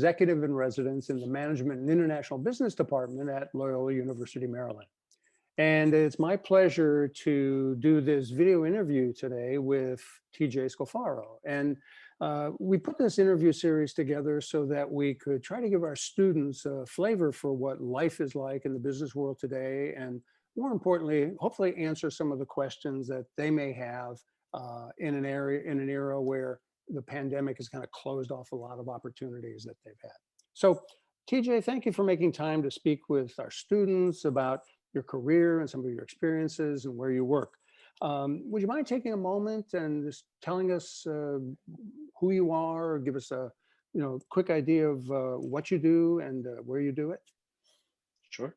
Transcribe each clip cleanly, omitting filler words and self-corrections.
executive in residence in the Management and International Business Department at Loyola University, Maryland. And it's my pleasure to do this video interview today with TJ Scalfaro. And we put this interview series together so that we could try to give our students a flavor for what life is like in the business world today. And more importantly, hopefully answer some of the questions that they may have in an era where the pandemic has kind of closed off a lot of opportunities that they've had. So TJ, thank you for making time to speak with our students about your career and some of your experiences and where you work. Would you mind taking a moment and just telling us who you are, or give us a quick idea of what you do and where you do it? Sure.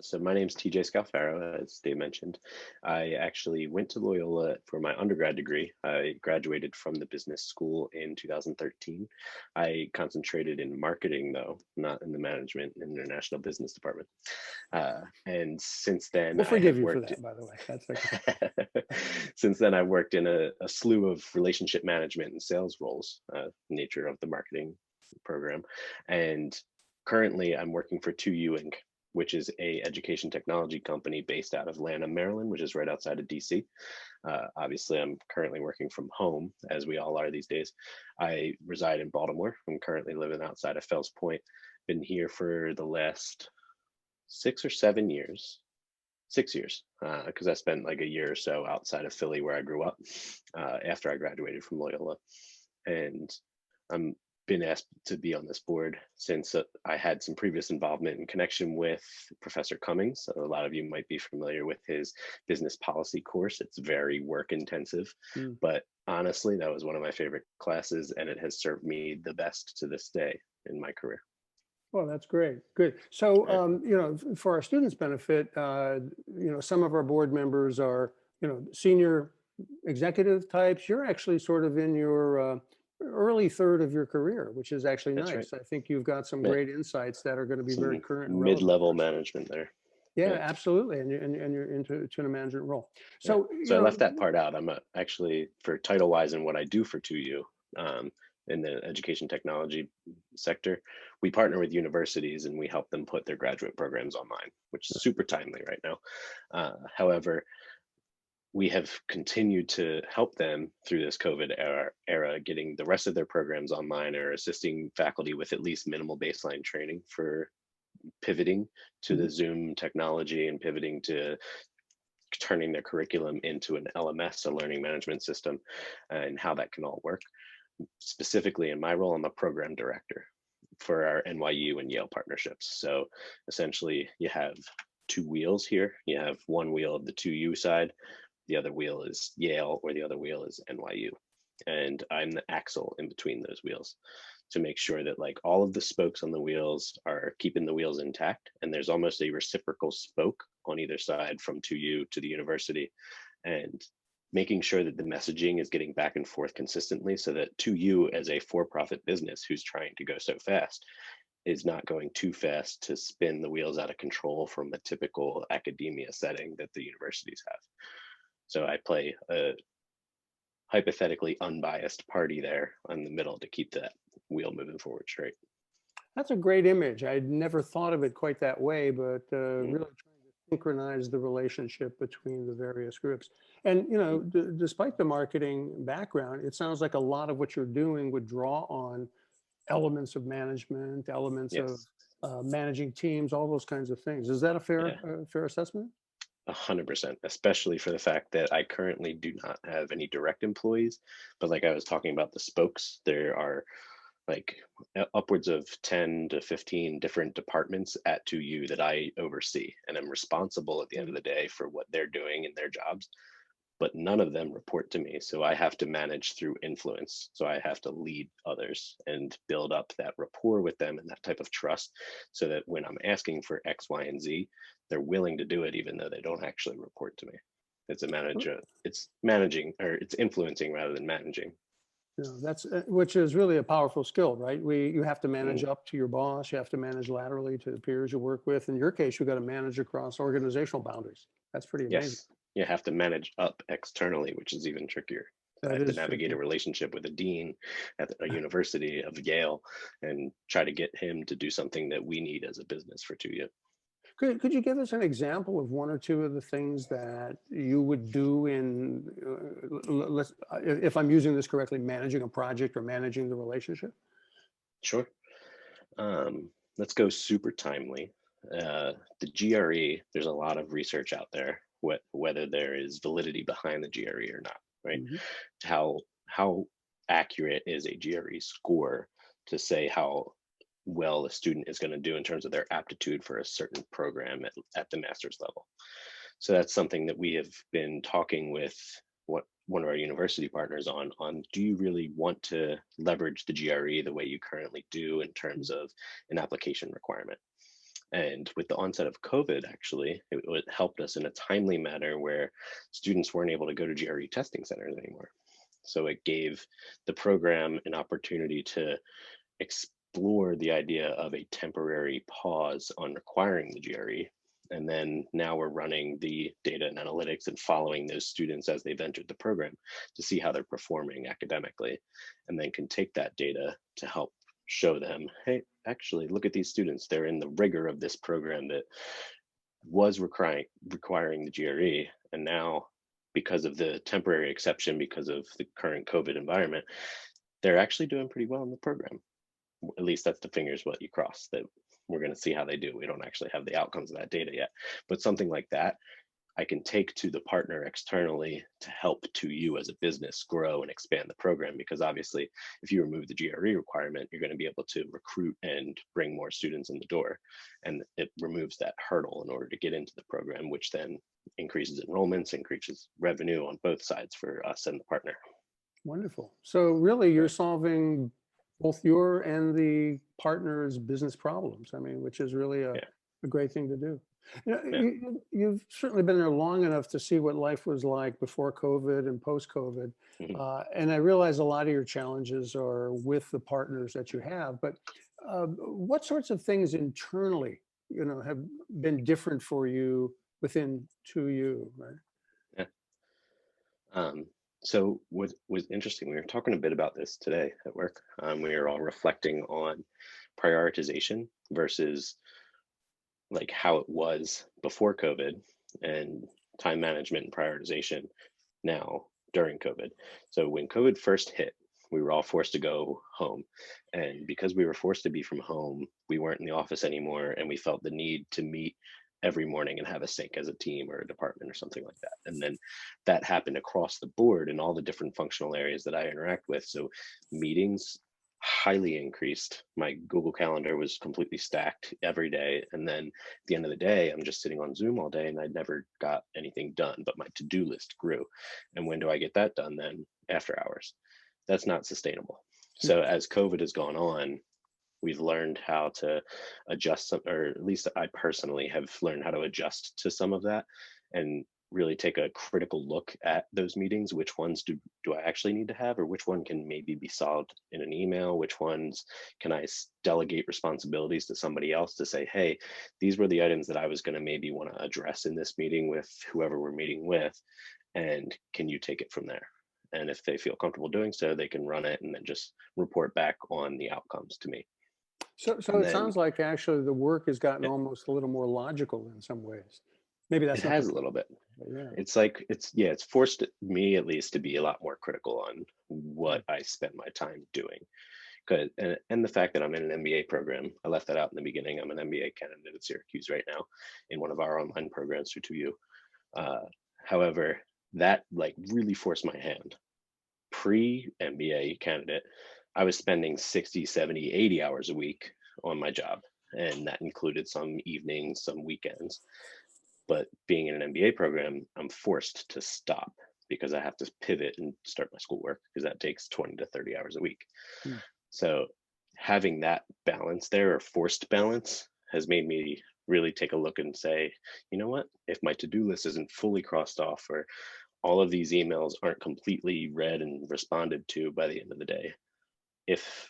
So my name's TJ Scalfaro, as Dave mentioned. I actually went to Loyola for my undergrad degree. I graduated from the business school in 2013. I concentrated in marketing, though, not in the management and international business department. And since then, we'll forgive you for that, by the way. That's okay. Since then, I've worked in a slew of relationship management and sales roles, nature of the marketing program. And currently, I'm working for 2U Inc., which is a education technology company based out of Lanham, Maryland, which is right outside of DC. Obviously, I'm currently working from home, as we all are these days. I reside in Baltimore. I'm currently living outside of Fells Point. Been here for the last 6 or 7 years. 6 years, because I spent like a year or so outside of Philly where I grew up after I graduated from Loyola. And I'm been asked to be on this board since I had some previous involvement in connection with Professor Cummings. So a lot of you might be familiar with his business policy course. It's very work intensive, but honestly, that was one of my favorite classes, and it has served me the best to this day in my career. Well, that's great. Good. So, for our students' benefit, some of our board members are, senior executive types. You're actually sort of in your early third of your career, which is actually nice. Right. I think you've got some great insights that are going to be very current and mid-level management there. Yeah, absolutely. And you're into a management role. So, I left that part out. I'm actually, for title wise and what I do for 2U in the education technology sector, we partner with universities and we help them put their graduate programs online, which is super timely right now. However, we have continued to help them through this COVID era, getting the rest of their programs online, or assisting faculty with at least minimal baseline training for pivoting to the Zoom technology and pivoting to turning their curriculum into an LMS, a learning management system, and how that can all work. Specifically in my role, I'm a program director for our NYU and Yale partnerships. So essentially you have two wheels here. You have one wheel of the 2U side, the other wheel is Yale, or the other wheel is NYU. And I'm the axle in between those wheels to make sure that like all of the spokes on the wheels are keeping the wheels intact. And there's almost a reciprocal spoke on either side from 2U to the university, and making sure that the messaging is getting back and forth consistently so that 2U, as a for-profit business who's trying to go so fast, is not going too fast to spin the wheels out of control from a typical academia setting that the universities have. So I play a hypothetically unbiased party there in the middle to keep that wheel moving forward straight. That's a great image. I'd never thought of it quite that way, but really trying to synchronize the relationship between the various groups. And, despite the marketing background, it sounds like a lot of what you're doing would draw on elements of management, elements of managing teams, all those kinds of things. Is that a fair assessment? 100%, especially for the fact that I currently do not have any direct employees, but like I was talking about the spokes, there are like upwards of 10 to 15 different departments at 2U that I oversee, and I'm responsible at the end of the day for what they're doing in their jobs, but none of them report to me. So I have to manage through influence. So I have to lead others and build up that rapport with them and that type of trust, so that when I'm asking for X, Y, and Z, they're willing to do it, even though they don't actually report to me. It's a manager, it's managing, or it's influencing rather than managing. That's which is really a powerful skill, right? You have to manage up to your boss, you have to manage laterally to the peers you work with. In your case, you've got to manage across organizational boundaries. That's pretty amazing. Yes, you have to manage up externally, which is even trickier. I That have to is navigate a fantastic. relationship with a dean at a university of Yale and try to get him to do something that we need as a business for 2U. Could you give us an example of one or two of the things that you would do in, if I'm using this correctly, managing a project or managing the relationship? Sure. Let's go super timely. The GRE, there's a lot of research out there, whether there is validity behind the GRE or not, right? Mhm. How accurate is a GRE score to say how well a student is going to do in terms of their aptitude for a certain program at the master's level. So that's something that we have been talking with one of our university partners on do you really want to leverage the GRE the way you currently do in terms of an application requirement? And with the onset of COVID, actually, it helped us in a timely manner where students weren't able to go to GRE testing centers anymore. So it gave the program an opportunity to explore the idea of a temporary pause on requiring the GRE. And then now we're running the data and analytics and following those students as they've entered the program to see how they're performing academically, and then can take that data to help show them, hey, actually, look at these students. They're in the rigor of this program that was requiring the GRE. And now, because of the temporary exception, because of the current COVID environment, they're actually doing pretty well in the program. At least that's the fingers what you cross, that we're going to see how they do. We don't actually have the outcomes of that data yet, but something like that I can take to the partner externally to help 2U as a business grow and expand the program. Because obviously, if you remove the GRE requirement, you're going to be able to recruit and bring more students in the door, and it removes that hurdle in order to get into the program, which then increases enrollments, increases revenue on both sides for us and the partner. Wonderful. So really, you're Right. solving both your and the partner's business problems. I mean, which is really Yeah. a great thing to do. You know, Yeah. you've certainly been there long enough to see what life was like before COVID and post COVID. Mhm. And I realize a lot of your challenges are with the partners that you have, but what sorts of things internally, have been different for you within 2U, right? Yeah. Um, so what was interesting, we were talking a bit about this today at work. We were all reflecting on prioritization versus like how it was before COVID, and time management and prioritization now during COVID. So when COVID first hit, we were all forced to go home. And because we were forced to be from home, we weren't in the office anymore. And we felt the need to meet every morning and have a sync as a team or a department or something like that. And then that happened across the board in all the different functional areas that I interact with. So meetings highly increased. My Google Calendar was completely stacked every day. And then at the end of the day, I'm just sitting on Zoom all day and I never got anything done, but my to-do list grew. And when do I get that done then? After hours. That's not sustainable. So No. as COVID has gone on, we've learned how to adjust some, or at least I personally have learned how to adjust to some of that and really take a critical look at those meetings. Which ones do I actually need to have, or which one can maybe be solved in an email? Which ones can I delegate responsibilities to somebody else to say, hey, these were the items that I was going to maybe want to address in this meeting with whoever we're meeting with, and can you take it from there? And if they feel comfortable doing so, they can run it and then just report back on the outcomes to me. So And it then sounds like actually the work has gotten yeah, almost a little more logical in some ways. Maybe it that's not the has a case, little bit. but yeah. It's like it's forced me at least to be a lot more critical on Mm. what I spend my time doing. Good. And the fact that I'm in an MBA program, I left that out in the beginning. I'm an MBA candidate at Syracuse right now in one of our online programs through 2U. Uh, However, that like really forced my hand. Pre-MBA candidate, I was spending 60, 70, 80 hours a week on my job. And that included some evenings, some weekends. But being in an MBA program, I'm forced to stop because I have to pivot and start my schoolwork because that takes 20 to 30 hours a week. Mm. So having that balance there, or forced balance, has made me really take a look and say, you know what, if my to-do list isn't fully crossed off, or all of these emails aren't completely read and responded to by the end of the day, if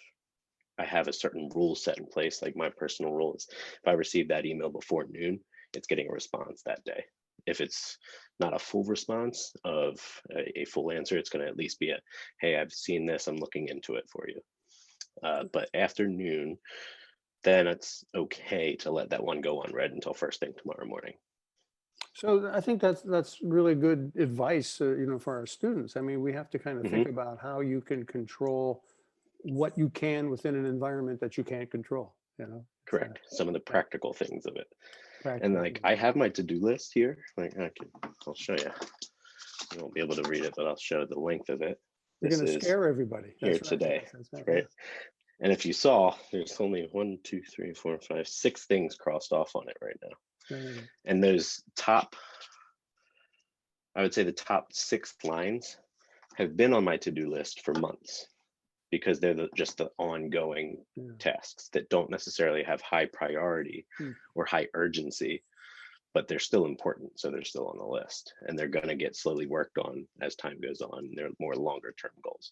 I have a certain rule set in place, like my personal rule is if I receive that email before noon, it's getting a response that day. if it's not a full response of a full answer, it's going to at least be a, hey, I've seen this, I'm looking into it for you. But after noon, then it's okay to let that one go unread until first thing tomorrow morning. So I think that's really good advice, for our students. I mean, we have to kind of Hmm. think about how you can control what you can within an environment that you can't control. It's Correct. Some of the yeah, practical things of it. And practical like things. I have my to-do list here. Like I'll show you. You won't be able to read it, but I'll show the length of it. You're This going to is scare everybody. here That's right. today, Yes, that's right. right? And if you saw, there's only 1, 2, 3, 4, 5, 6 things crossed off on it right now. Yeah. And those top, I would say the top 6 lines have been on my to-do list for months because they're just the ongoing Yeah. tasks that don't necessarily have high priority Hmm. or high urgency, but they're still important. So they're still on the list and they're going to get slowly worked on as time goes on. They're more longer term goals.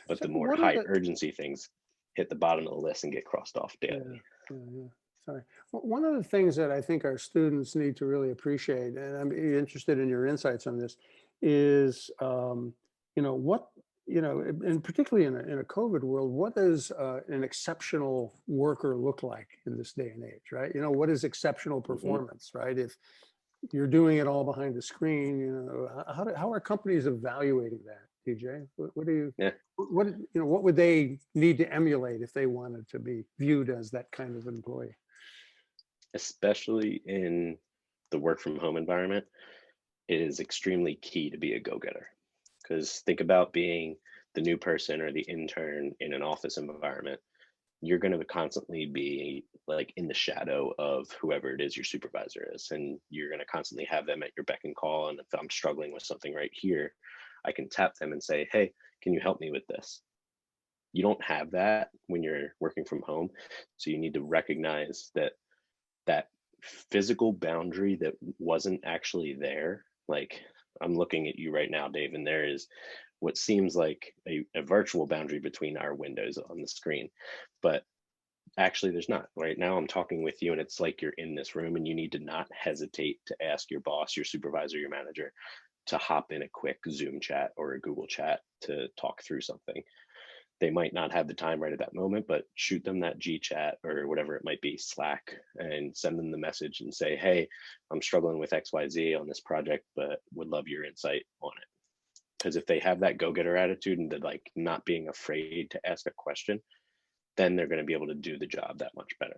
But So the more what are high the urgency things hit the bottom of the list and get crossed off Yeah, daily. yeah. Sorry. One of the things that I think our students need to really appreciate, and I'm interested in your insights on this, is what and particularly in a COVID world, what does an exceptional worker look like in this day and age, right? What is exceptional Hmm. performance, right? If you're doing it all behind the screen, how are companies evaluating that, TJ? What do you Yeah, what would they need to emulate if they wanted to be viewed as that kind of employee? especially in the work from home environment, it is extremely key to be a go-getter. Because think about being the new person or the intern in an office environment. You're going to constantly be like in the shadow of whoever it is your supervisor is, and you're going to constantly have them at your beck and call. And if I'm struggling with something right here, I can tap them and say, hey, can you help me with this? You don't have that when you're working from home. So you need to recognize that that physical boundary that wasn't actually there. Like I'm looking at you right now, Dave, and there is what seems like a virtual boundary between our windows on the screen. But actually, there's not. Right now, I'm talking with you, and it's like you're in this room, and you need to not hesitate to ask your boss, your supervisor, your manager to hop in a quick Zoom chat or a Google chat to talk through something. They might not have the time right at that moment, but shoot them that G chat or whatever it might be, Slack, and send them the message and say, hey, I'm struggling with XYZ on this project, but would love your insight on it. Because if they have that go-getter attitude and like not being afraid to ask a question, then they're going to be able to do the job that much better.